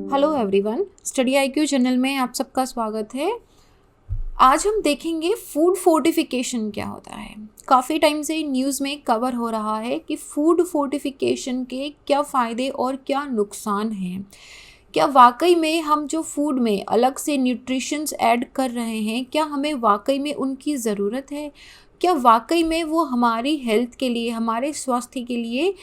Hello everyone, study IQ channel में आप सबका स्वागत है। आज हम देखेंगे फूड फोर्टिफिकेशन क्या होता है। काफ़ी टाइम से न्यूज़ में कवर हो रहा है कि फूड फोर्टिफिकेशन के क्या फ़ायदे और क्या नुकसान हैं। क्या वाकई में हम जो फूड में अलग से न्यूट्रिशंस ऐड कर रहे हैं, क्या हमें वाकई में उनकी ज़रूरत है? क्या वाकई में वो हमारी हेल्थ के लिए, हमारे स्वास्थ्य के लिए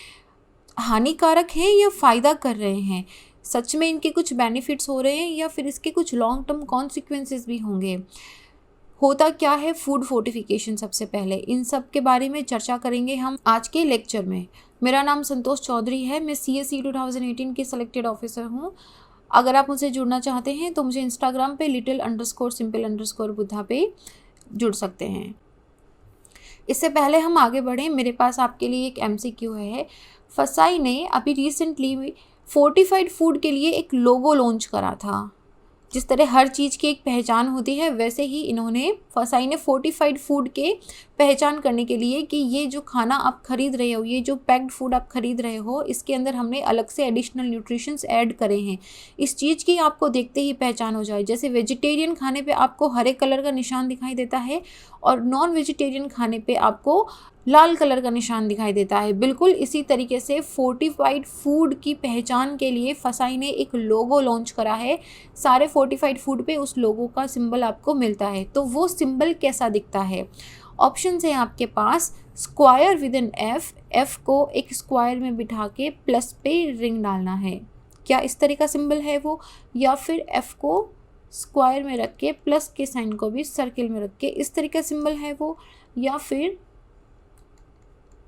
हानिकारक हैं या फ़ायदा कर रहे हैं? सच में इनके कुछ बेनिफिट्स हो रहे हैं या फिर इसके कुछ लॉन्ग टर्म कॉन्सिक्वेंसेस भी होंगे? होता क्या है फूड फोर्टिफिकेशन? सबसे पहले इन सब के बारे में चर्चा करेंगे हम आज के लेक्चर में। मेरा नाम संतोष चौधरी है, मैं CSE 2018 की सेलेक्टेड ऑफिसर हूँ। अगर आप मुझसे जुड़ना चाहते हैं तो मुझे इंस्टाग्राम पे little_simple_बुद्धा पे जुड़ सकते हैं। इससे पहले हम आगे बढ़ें, मेरे पास आपके लिए एक MCQ है। फसाई ने अभी रिसेंटली फोर्टिफाइड फूड के लिए एक लोगो लॉन्च करा था। जिस तरह हर चीज़ की एक पहचान होती है, वैसे ही फसाई ने फोर्टिफाइड फूड के पहचान करने के लिए कि ये जो खाना आप खरीद रहे हो, ये जो पैक्ड फूड आप खरीद रहे हो, इसके अंदर हमने अलग से एडिशनल न्यूट्रिशंस ऐड करे हैं। इस चीज़ की आपको देखते ही पहचान हो जाए। जैसे वेजिटेरियन खाने पे आपको हरे कलर का निशान दिखाई देता है और नॉन वेजिटेरियन खाने पे आपको लाल कलर का निशान दिखाई देता है। बिल्कुल इसी तरीके से फोर्टिफाइड फूड की पहचान के लिए फसाई ने एक लोगो लॉन्च करा है। सारे फोर्टिफाइड फूड पे उस लोगो का सिंबल आपको मिलता है। तो वो सिंबल कैसा दिखता है? ऑप्शंस है आपके पास। स्क्वायर विद एन एफ को एक स्क्वायर में बिठा के प्लस पे रिंग डालना है, क्या इस तरह का सिंबल है वो? या फिर एफ को स्क्वायर में रख के प्लस के साइन को भी सर्किल में रख के इस तरह का सिंबल है वो? या फिर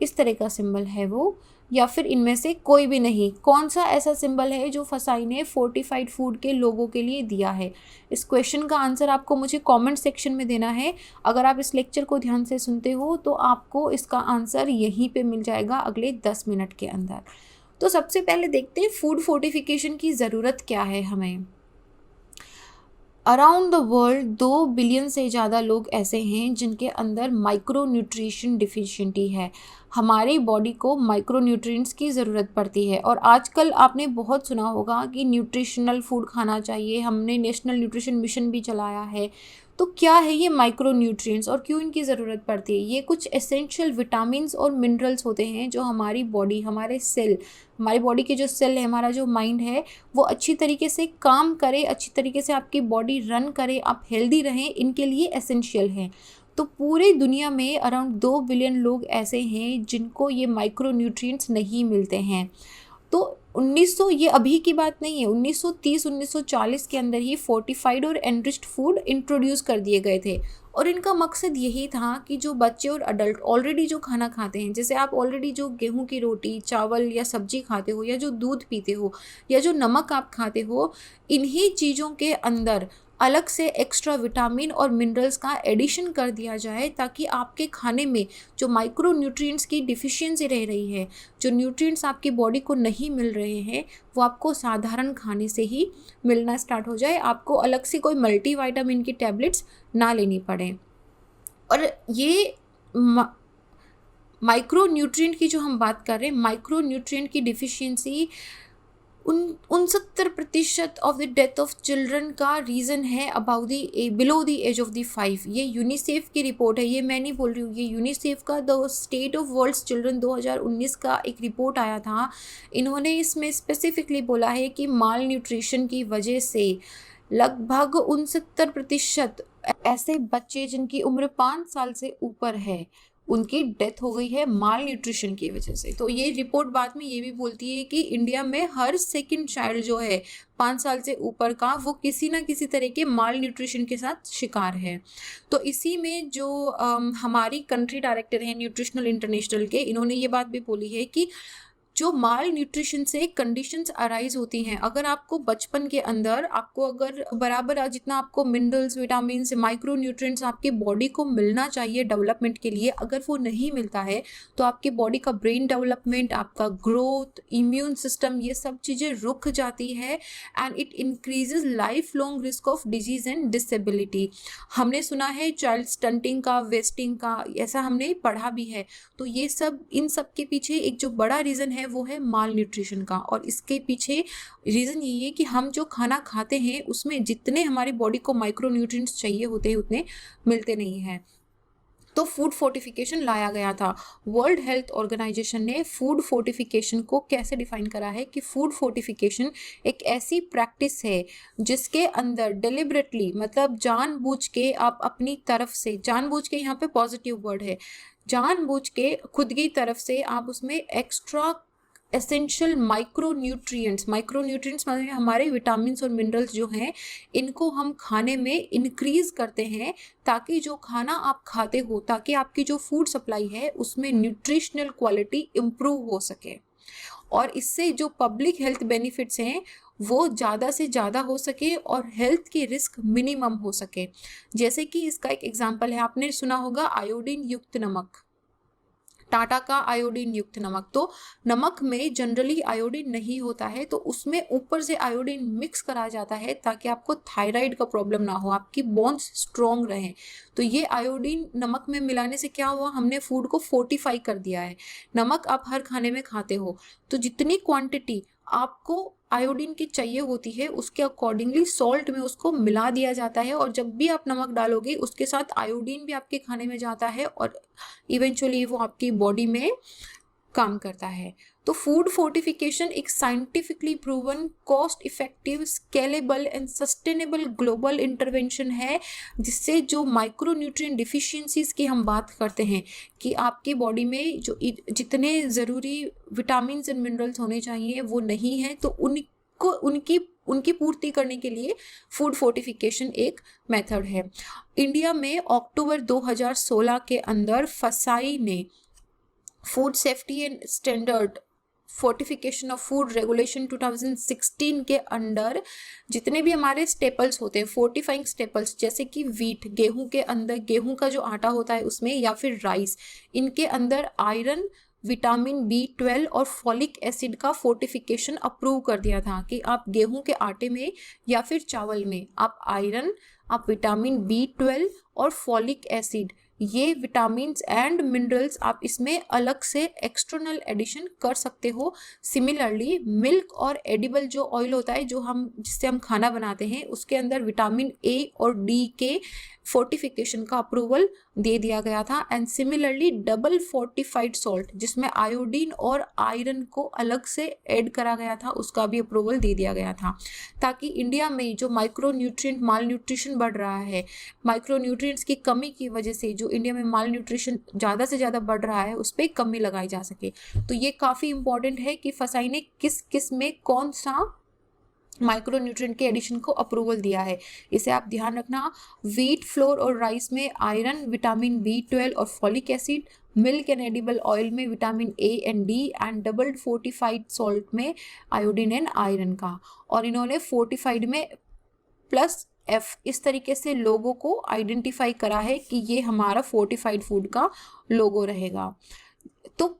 इस तरह का सिंबल है वो? या फिर इनमें से कोई भी नहीं? कौन सा ऐसा सिंबल है जो फसाई ने फोर्टिफाइड फूड के लोगों के लिए दिया है? इस क्वेश्चन का आंसर आपको मुझे कमेंट सेक्शन में देना है। अगर आप इस लेक्चर को ध्यान से सुनते हो तो आपको इसका आंसर यहीं पे मिल जाएगा अगले 10 मिनट के अंदर। तो सबसे पहले देखते हैं फूड फोर्टिफिकेशन की ज़रूरत क्या है हमें। अराउंड द वर्ल्ड 2 बिलियन से ज़्यादा लोग ऐसे हैं जिनके अंदर माइक्रो न्यूट्रिशन डिफिशिएंटी है। हमारी बॉडी को माइक्रो न्यूट्रिएंट्स की ज़रूरत पड़ती है और आजकल आपने बहुत सुना होगा कि न्यूट्रिशनल फूड खाना चाहिए। हमने नेशनल न्यूट्रिशन मिशन भी चलाया है। तो क्या है ये माइक्रो न्यूट्रिएंट्स और क्यों इनकी ज़रूरत पड़ती है? ये कुछ एसेंशियल विटामिन्स और मिनरल्स होते हैं जो हमारी बॉडी, हमारी बॉडी के जो सेल है, हमारा जो माइंड है, वो अच्छी तरीके से काम करे, अच्छी तरीके से आपकी बॉडी रन करे, आप हेल्दी रहें, इनके लिए एसेंशियल है। तो पूरे दुनिया में अराउंड 2 बिलियन लोग ऐसे हैं जिनको ये माइक्रो न्यूट्रिएंट्स नहीं मिलते हैं। तो 1900, ये अभी की बात नहीं है, 1930-1940 के अंदर ही फोर्टिफाइड और एनरिच्ड फूड इंट्रोड्यूस कर दिए गए थे और इनका मकसद यही था कि जो बच्चे और अडल्ट ऑलरेडी जो खाना खाते हैं, जैसे आप ऑलरेडी जो गेहूं की रोटी, चावल या सब्जी खाते हो, या जो दूध पीते हो, या जो नमक आप खाते हो, इन्हीं चीज़ों के अंदर अलग से एक्स्ट्रा विटामिन और मिनरल्स का एडिशन कर दिया जाए ताकि आपके खाने में जो माइक्रो न्यूट्रिएंट्स की डिफिशियंसी रह रही है, जो न्यूट्रिएंट्स आपकी बॉडी को नहीं मिल रहे हैं, वो आपको साधारण खाने से ही मिलना स्टार्ट हो जाए। आपको अलग से कोई मल्टीविटामिन की टैबलेट्स ना लेनी पड़े। और ये माइक्रो न्यूट्रिएंट की जो हम बात कर रहे हैं, माइक्रो न्यूट्रिएंट की deficiency 69% of the death of children का रीज़न है below the age of the 5। ये यूनिसेफ की रिपोर्ट है, ये मैं नहीं बोल रही हूँ, ये यूनिसेफ का the state of world's children 2019 का एक रिपोर्ट आया था। इन्होंने इसमें स्पेसिफिकली बोला है कि माल न्यूट्रिशन की वजह से लगभग 69% ऐसे बच्चे जिनकी उम्र 5 साल से ऊपर है, उनकी डेथ हो गई है माल न्यूट्रिशन की वजह से। तो ये रिपोर्ट बाद में ये भी बोलती है कि इंडिया में हर सेकंड चाइल्ड जो है 5 साल से ऊपर का, वो किसी ना किसी तरह के माल न्यूट्रिशन के साथ शिकार है। तो इसी में जो हमारी कंट्री डायरेक्टर हैं न्यूट्रिशनल इंटरनेशनल के, इन्होंने ये बात भी बोली है कि जो माल न्यूट्रिशन से कंडीशंस अराइज होती हैं, अगर आपको बचपन के अंदर अगर बराबर जितना आपको मिनरल्स, विटामिन, माइक्रो न्यूट्रिएंट्स आपकी बॉडी को मिलना चाहिए डेवलपमेंट के लिए, अगर वो नहीं मिलता है तो आपकी बॉडी का ब्रेन डेवलपमेंट, आपका ग्रोथ, इम्यून सिस्टम, ये सब चीज़ें रुक जाती है and it increases life long risk of disease and disability. हमने सुना है चाइल्ड स्टंटिंग का, वेस्टिंग का, ऐसा हमने पढ़ा भी है। तो ये सब, इन सब के पीछे एक जो बड़ा रीज़न है वो है माल न्यूट्रिशन का। और इसके पीछे रीज़न यही है कि हम जो खाना खाते हैं उसमें जितने हमारी बॉडी को माइक्रो न्यूट्रिएंट्स चाहिए होते हैं उतने मिलते नहीं हैं। तो फूड फोर्टिफिकेशन लाया गया था। वर्ल्ड हेल्थ ऑर्गेनाइजेशन ने फूड फोर्टिफिकेशन को कैसे डिफाइन करा है कि फूड फोर्टिफिकेशन एक ऐसी प्रैक्टिस है जिसके अंदर डेलिबरेटली, मतलब जानबूझ के आप अपनी तरफ से, जानबूझ के यहाँ पे पॉजिटिव वर्ड है, जानबूझ के खुद की तरफ से आप उसमें एक्स्ट्रा एसेंशियल माइक्रोन्यूट्रिएंट्स मतलब हमारे विटामिन्स और मिनरल्स जो हैं इनको हम खाने में इंक्रीज करते हैं, ताकि जो खाना आप खाते हो, ताकि आपकी जो फूड सप्लाई है उसमें न्यूट्रिशनल क्वालिटी इम्प्रूव हो सके और इससे जो पब्लिक हेल्थ बेनिफिट्स हैं वो ज़्यादा से ज़्यादा हो सके और हेल्थ की रिस्क मिनिमम हो सके। जैसे कि इसका एक एग्जांपल है, आपने सुना होगा आयोडीन युक्त नमक, टाटा का आयोडीन युक्त नमक। तो नमक में जनरली आयोडीन नहीं होता है, तो उसमें ऊपर से आयोडीन मिक्स करा जाता है ताकि आपको थायराइड का प्रॉब्लम ना हो, आपकी बोन्स स्ट्रॉन्ग रहें। तो ये आयोडीन नमक में मिलाने से क्या हुआ, हमने फूड को फोर्टिफाई कर दिया है। नमक आप हर खाने में खाते हो तो जितनी क्वांटिटी आपको आयोडीन की चाहिए होती है उसके अकॉर्डिंगली सॉल्ट में उसको मिला दिया जाता है, और जब भी आप नमक डालोगे उसके साथ आयोडीन भी आपके खाने में जाता है और इवेंचुअली वो आपकी बॉडी में काम करता है। तो फूड फोर्टिफिकेशन एक scientifically proven, cost effective, scalable and sustainable global intervention है, जिससे जो माइक्रोन्यूट्रिएंट डिफिशियंसीज की हम बात करते हैं कि आपकी बॉडी में जो जितने ज़रूरी विटामिन एंड मिनरल्स होने चाहिए वो नहीं है, तो उनकी पूर्ति करने के लिए फूड फोर्टिफिकेशन एक मेथड है। इंडिया में अक्टूबर 2016 के अंदर फसाई ने food safety and standard fortification of food regulation 2016 के अंडर जितने भी हमारे स्टेपल्स होते हैं, फोर्टिफाइंग स्टेपल्स, जैसे कि वीट, गेहूं के अंदर गेहूं का जो आटा होता है उसमें, या फिर राइस, इनके अंदर आयरन, विटामिन B12 और फॉलिक एसिड का फोर्टिफिकेशन अप्रूव कर दिया था कि आप गेहूं के आटे में या फिर चावल में आप आयरन, आप विटामिन B12 और फॉलिक एसिड, ये विटामिन्स एंड मिनरल्स आप इसमें अलग से एक्सटर्नल एडिशन कर सकते हो। सिमिलरली मिल्क और एडिबल जो ऑयल होता है जिससे हम खाना बनाते हैं उसके अंदर विटामिन A और D के फोर्टिफिकेशन का अप्रूवल दे दिया गया था। And similarly double fortified salt जिसमें आयोडीन और आयरन को अलग से ऐड करा गया था उसका भी अप्रूवल दे दिया गया था, ताकि इंडिया में जो माइक्रो न्यूट्रिएंट माल न्यूट्रिशन बढ़ रहा है, माइक्रो न्यूट्रिएंट्स की कमी की वजह से जो इंडिया में माल न्यूट्रिशन ज़्यादा से ज़्यादा बढ़ रहा है उस पर कमी लगाई जा सके। तो ये काफ़ी इंपॉर्टेंट है कि फसाई ने किस किस में कौन सा माइक्रो न्यूट्रिएंट के एडिशन को अप्रूवल दिया है, इसे आप ध्यान रखना। व्हीट, फ्लोर और राइस में आयरन, विटामिन B12 और folic acid, milk and edible oil में vitamin A and D, and double fortified salt में आयोडीन एंड आयरन का, और इन्होंने फोर्टिफाइड में +F इस तरीके से लोगों को आइडेंटिफाई करा है कि ये हमारा फोर्टिफाइड फूड का लोगो रहेगा। तो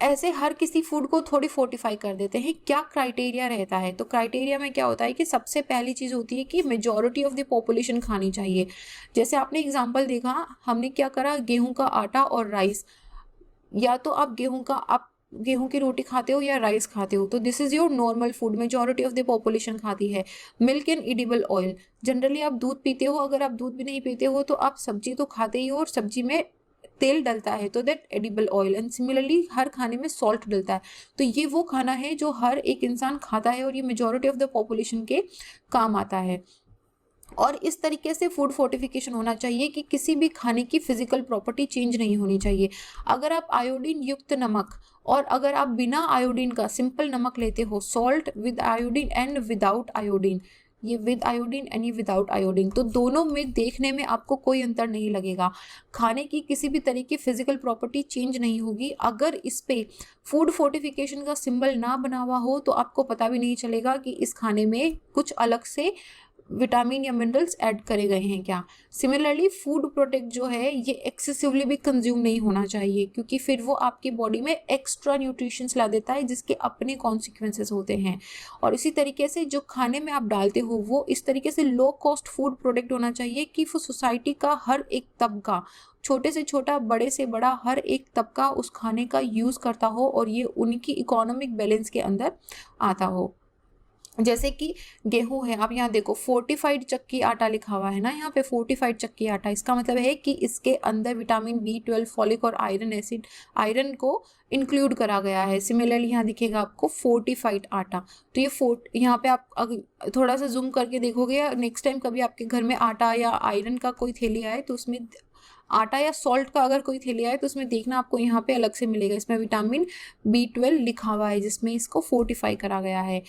ऐसे हर किसी फूड को थोड़ी फोर्टिफाई कर देते हैं। क्या क्राइटेरिया रहता है, तो क्राइटेरिया में क्या होता है कि सबसे पहली चीज़ होती है कि मेजॉरिटी ऑफ द पॉपुलेशन खानी चाहिए। जैसे आपने एग्जांपल देखा, हमने क्या करा, गेहूं का आटा और राइस, या तो आप गेहूं की रोटी खाते हो या राइस खाते हो, तो this is your normal food, majority of the population खाती है। Milk and edible oil, generally आप दूध पीते हो, अगर आप दूध भी नहीं पीते हो तो आप सब्जी तो खाते ही हो और सब्जी में तेल डलता है, तो that edible oil. And similarly हर खाने में सॉल्ट डलता है, तो ये वो खाना है जो हर एक इंसान खाता है और ये मेजॉरिटी ऑफ द पॉपुलेशन के काम आता है। और इस तरीके से फूड फोर्टिफिकेशन होना चाहिए कि किसी भी खाने की फिजिकल प्रॉपर्टी चेंज नहीं होनी चाहिए। अगर आप आयोडीन युक्त नमक और अगर आप बिना आयोडीन का सिंपल नमक लेते हो, salt with iodine and without iodine, ये विद आयोडीन एंड ये विदाउट आयोडीन, तो दोनों में देखने में आपको कोई अंतर नहीं लगेगा, खाने की किसी भी तरह की फिजिकल प्रॉपर्टी चेंज नहीं होगी। अगर इस पे फूड फोर्टिफिकेशन का सिंबल ना बना हुआ हो तो आपको पता भी नहीं चलेगा कि इस खाने में कुछ अलग से विटामिन या मिनरल्स ऐड करे गए हैं क्या। सिमिलरली फूड प्रोडक्ट जो है ये एक्सेसिवली भी कंज्यूम नहीं होना चाहिए, क्योंकि फिर वो आपकी बॉडी में एक्स्ट्रा न्यूट्रिशंस ला देता है जिसके अपने कॉन्सिक्वेंसेस होते हैं। और इसी तरीके से जो खाने में आप डालते हो वो इस तरीके से लो कॉस्ट फूड प्रोडक्ट होना चाहिए कि वो सोसाइटी का हर एक तबका, छोटे से छोटा बड़े से बड़ा हर एक तबका उस खाने का यूज़ करता हो और ये उनकी इकोनॉमिक बैलेंस के अंदर आता हो। जैसे कि गेहूं है, आप यहाँ देखो फोर्टिफाइड चक्की आटा लिखा हुआ है ना, यहाँ पे फोर्टिफाइड चक्की आटा, इसका मतलब है कि इसके अंदर विटामिन B12, फॉलिक और आयरन एसिड, आयरन को इंक्लूड करा गया है। सिमिलरली यहाँ दिखेगा आपको फोर्टिफाइड आटा। तो ये यहाँ पे आप अगर थोड़ा सा जूम करके देखोगे या नेक्स्ट टाइम कभी आपके घर में आटा या आयरन का कोई थैली आए तो उसमें आटा या सॉल्ट का अगर कोई थैली आए तो उसमें देखना आपको यहाँ पे अलग से मिलेगा, इसमें विटामिन B12 लिखा हुआ है जिसमें इसको फोर्टिफाई करा गया है।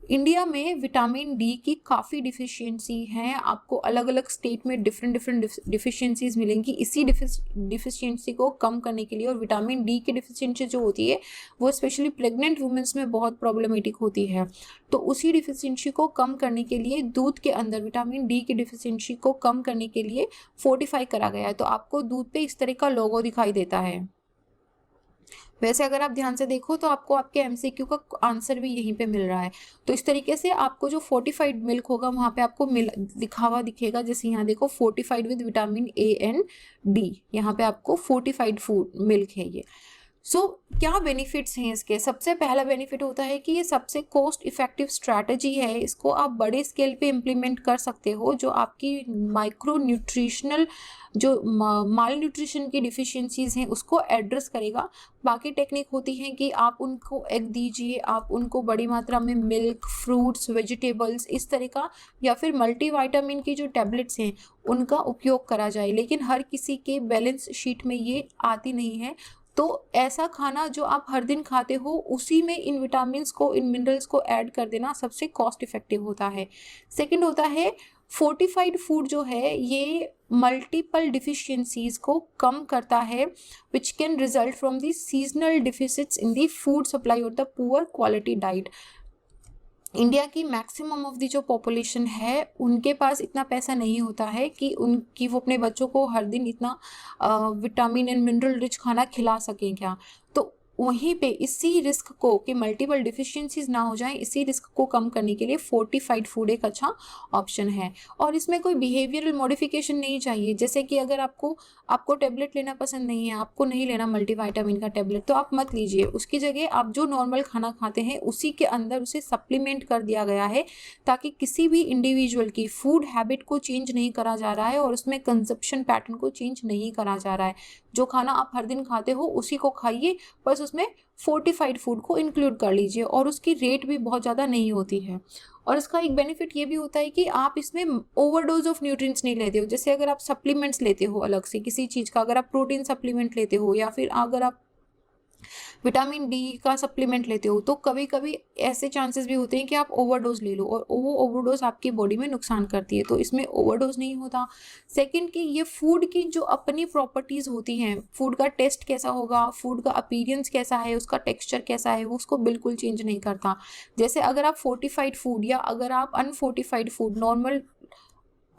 इंडिया में विटामिन डी की काफ़ी डिफिशियंसी है, आपको अलग अलग स्टेट में डिफरेंट डिफिशियंसीज मिलेंगी। इसी डिफिशियंसी को कम करने के लिए, और विटामिन डी की डिफिशियंसी जो होती है वो स्पेशली प्रेग्नेंट वुमेन्स में बहुत प्रॉब्लमेटिक होती है, तो उसी डिफिशियंसी को कम करने के लिए दूध के अंदर विटामिन डी की डिफिशियंसी को कम करने के लिए फोर्टिफाई करा गया है। तो आपको दूध पे इस तरह का लोगो दिखाई देता है। वैसे अगर आप ध्यान से देखो तो आपको आपके MCQ का आंसर भी यहीं पे मिल रहा है। तो इस तरीके से आपको जो फोर्टिफाइड मिल्क होगा वहाँ पे आपको लिखा हुआ दिखेगा, जैसे यहाँ देखो fortified with vitamin A and D, यहाँ पे आपको फोर्टिफाइड फूड मिल्क है ये। क्या बेनिफिट्स हैं इसके। सबसे पहला बेनिफिट होता है कि ये सबसे कॉस्ट इफेक्टिव स्ट्रैटेजी है, इसको आप बड़े स्केल पे इम्प्लीमेंट कर सकते हो, जो आपकी माइक्रो न्यूट्रिशनल जो माल न्यूट्रिशन की डिफिशियंसीज हैं उसको एड्रेस करेगा। बाकी टेक्निक होती है कि आप उनको एग दीजिए, आप उनको बड़ी मात्रा में मिल्क, फ्रूट्स, वेजिटेबल्स इस तरह का, या फिर मल्टीविटामिन की जो टैबलेट्स हैं उनका उपयोग करा जाए, लेकिन हर किसी के बैलेंस शीट में ये आती नहीं है। तो ऐसा खाना जो आप हर दिन खाते हो उसी में इन विटामिन्स को, इन मिनरल्स को ऐड कर देना सबसे कॉस्ट इफेक्टिव होता है। सेकंड होता है फोर्टिफाइड फूड जो है ये मल्टीपल डिफिशियंसीज को कम करता है, which can result from the seasonal deficits in the food supply और the poor quality diet. India की मैक्सिमम ऑफ दी जो पॉपुलेशन है उनके पास इतना पैसा नहीं होता है कि वो अपने बच्चों को हर दिन इतना विटामिन एंड मिनरल रिच खाना खिला सकें क्या। तो वहीं पे इसी रिस्क को कि मल्टीपल डिफिशियंसीज ना हो जाएं, इसी रिस्क को कम करने के लिए फोर्टिफाइड फूड एक अच्छा ऑप्शन है। और इसमें कोई बिहेवियरल मॉडिफिकेशन नहीं चाहिए, जैसे कि अगर आपको टेबलेट लेना पसंद नहीं है, आपको नहीं लेना मल्टीविटामिन का टेबलेट, तो आप मत लीजिए। उसकी जगह आप जो नॉर्मल खाना खाते हैं उसी के अंदर उसे सप्लीमेंट कर दिया गया है, ताकि किसी भी इंडिविजुअल की फूड हैबिट को चेंज नहीं करा जा रहा है और उसमें कंजप्शन पैटर्न को चेंज नहीं करा जा रहा है। जो खाना आप हर दिन खाते हो उसी को खाइए, बस उसमें फोर्टिफाइड फूड को इंक्लूड कर लीजिए, और उसकी रेट भी बहुत ज़्यादा नहीं होती है। और इसका एक बेनिफिट ये भी होता है कि आप इसमें ओवरडोज ऑफ न्यूट्रिएंट्स नहीं लेते हो। जैसे अगर आप सप्लीमेंट्स लेते हो अलग से किसी चीज़ का, अगर आप प्रोटीन सप्लीमेंट लेते हो या फिर अगर आप विटामिन डी का सप्लीमेंट लेते हो, तो कभी कभी ऐसे चांसेस भी होते हैं कि आप ओवरडोज ले लो और वो ओवरडोज आपकी बॉडी में नुकसान करती है, तो इसमें ओवरडोज नहीं होता। सेकंड कि ये फूड की जो अपनी प्रॉपर्टीज़ होती हैं, फूड का टेस्ट कैसा होगा, फूड का अपीयरेंस कैसा है, उसका टेक्सचर कैसा है, वो उसको बिल्कुल चेंज नहीं करता। जैसे अगर आप फोर्टिफाइड फूड या अगर आप अनफोर्टिफाइड फूड, नॉर्मल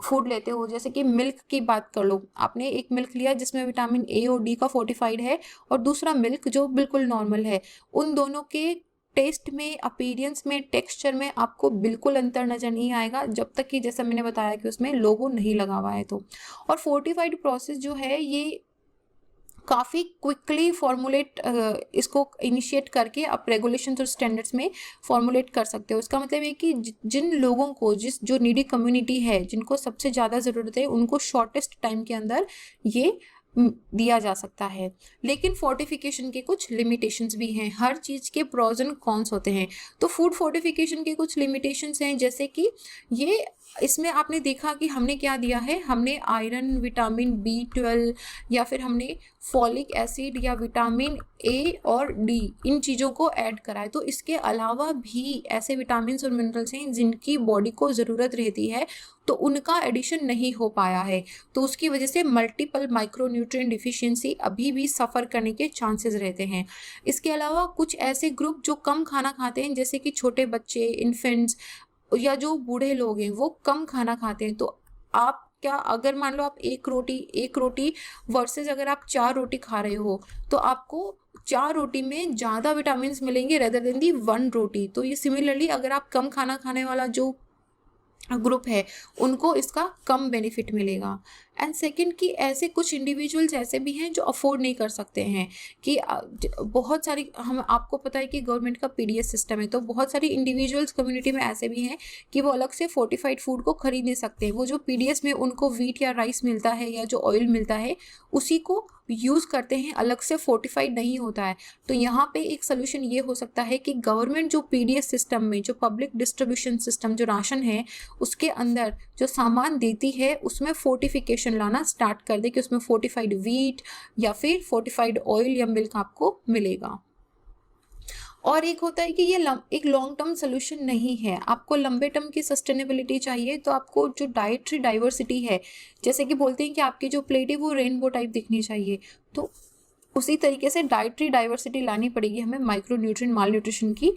फूड लेते हो, जैसे कि मिल्क की बात कर लो, आपने एक मिल्क लिया जिसमें विटामिन A और D का फोर्टिफाइड है और दूसरा मिल्क जो बिल्कुल नॉर्मल है, उन दोनों के टेस्ट में, अपीयरेंस में, टेक्सचर में आपको बिल्कुल अंतर नज़र नहीं आएगा, जब तक कि जैसा मैंने बताया कि उसमें लोगो नहीं लगा हुआ है। तो और फोर्टिफाइड प्रोसेस जो है ये काफ़ी क्विकली फॉर्मुलेट, इसको इनिशिएट करके आप रेगुलेशंस और स्टैंडर्ड्स में फॉर्मुलेट कर सकते हो। इसका मतलब है कि जिन लोगों को, जो नीडी कम्युनिटी है, जिनको सबसे ज़्यादा ज़रूरत है, उनको शॉर्टेस्ट टाइम के अंदर ये दिया जा सकता है। लेकिन फोर्टिफिकेशन के कुछ लिमिटेशंस भी हैं, हर चीज़ के प्रोज एंड कॉन्स होते हैं। तो फूड फोर्टिफिकेशन के कुछ लिमिटेशंस हैं, जैसे कि ये इसमें आपने देखा कि हमने क्या दिया है, हमने आयरन, विटामिन B12 या फिर हमने फॉलिक एसिड या विटामिन A और D इन चीज़ों को ऐड करा है। तो इसके अलावा भी ऐसे विटामिन और मिनरल्स हैं जिनकी बॉडी को ज़रूरत रहती है, तो उनका एडिशन नहीं हो पाया है, तो उसकी वजह से मल्टीपल माइक्रोन्यूट्रिएंट डिफिशियंसी अभी भी सफ़र करने के चांसेस रहते हैं। इसके अलावा कुछ ऐसे ग्रुप जो कम खाना खाते हैं, जैसे कि छोटे बच्चे, इन्फेंट्स, या जो बूढ़े लोग हैं वो कम खाना खाते हैं, तो आप क्या, अगर मान लो आप एक रोटी वर्सेस अगर आप 4 रोटी खा रहे हो, तो आपको 4 रोटी में ज़्यादा विटामिन मिलेंगे रेदर देन दी 1 रोटी। तो ये सिमिलरली अगर आप कम खाना खाने वाला जो ग्रुप है उनको इसका कम बेनिफिट मिलेगा। एंड सेकंड कि ऐसे कुछ इंडिविजुअल्स ऐसे भी हैं जो अफोर्ड नहीं कर सकते हैं कि बहुत सारी, हम आपको पता है कि गवर्नमेंट का पीडीएस सिस्टम है, तो बहुत सारी इंडिविजुअल्स कम्युनिटी में ऐसे भी हैं कि वो अलग से फोर्टिफाइड फूड को खरीद नहीं सकते। वो जो पीडीएस में उनको वीट या राइस मिलता है या जो ऑयल मिलता है उसी को यूज़ करते हैं, अलग से फोर्टिफाइड नहीं होता है। तो यहाँ पे एक सोल्यूशन ये हो सकता है कि गवर्नमेंट जो पीडीएस सिस्टम में जो पब्लिक डिस्ट्रीब्यूशन सिस्टम जो राशन है उसके अंदर जो सामान देती है उसमें फोर्टिफिकेशन लाना स्टार्ट कर दे कि उसमें फोर्टिफाइड वीट या फिर फोर्टिफाइड ऑयल या मिल्क आपको मिलेगा। और एक होता है कि ये एक लॉन्ग टर्म सोल्यूशन नहीं है, आपको लंबे टर्म की सस्टेनेबिलिटी चाहिए, तो आपको जो डाइटरी डाइवर्सिटी है, जैसे कि बोलते हैं कि आपकी जो प्लेट है वो रेनबो टाइप दिखनी चाहिए, तो उसी तरीके से डाइटरी डाइवर्सिटी लानी पड़ेगी हमें माइक्रोन्यूट्रिएंट माल न्यूट्रिशन की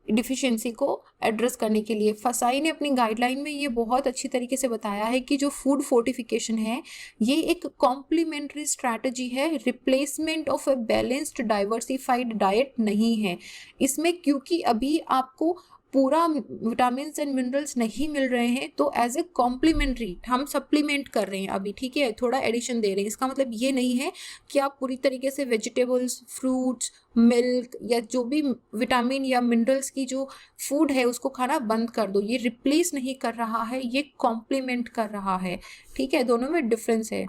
डिफिशियंसी को एड्रेस करने के लिए। फसाई ने अपनी गाइडलाइन में ये बहुत अच्छी तरीके से बताया है कि जो फूड फोर्टिफिकेशन है ये एक कॉम्प्लीमेंट्री स्ट्रैटेजी है, replacement of a balanced diversified diet नहीं है इसमें, क्योंकि अभी आपको पूरा विटामिन एंड मिनरल्स नहीं मिल रहे हैं, तो एज ए कॉम्प्लीमेंट्री हम सप्लीमेंट कर रहे हैं अभी, ठीक है, थोड़ा एडिशन दे रहे हैं। इसका मतलब ये नहीं है कि आप पूरी तरीके से वेजिटेबल्स, फ्रूट्स, मिल्क या जो भी विटामिन या मिनरल्स की जो फूड है उसको खाना बंद कर दो। ये रिप्लेस नहीं कर रहा है, ये कॉम्प्लीमेंट कर रहा है, ठीक है, दोनों में डिफरेंस है।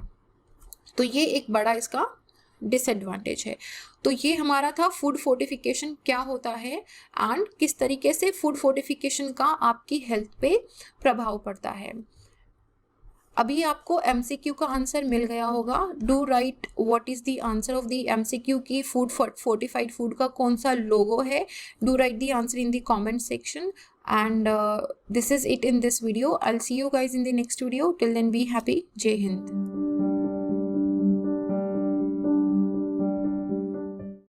तो ये एक बड़ा इसका डिसएडवांटेज है। तो ये हमारा था फूड फोर्टिफिकेशन क्या होता है एंड किस तरीके से फूड फोर्टिफिकेशन का आपकी हेल्थ पे प्रभाव पड़ता है। अभी आपको एमसीक्यू का आंसर मिल गया होगा। Do right what is the answer of the MCQ की फूड फोर्टिफाइड फूड का कौन सा लोगो है। Do right the answer in the comment section and this is it in this video. I'll see you guys in the next video. Till then, be happy. Jai Hind.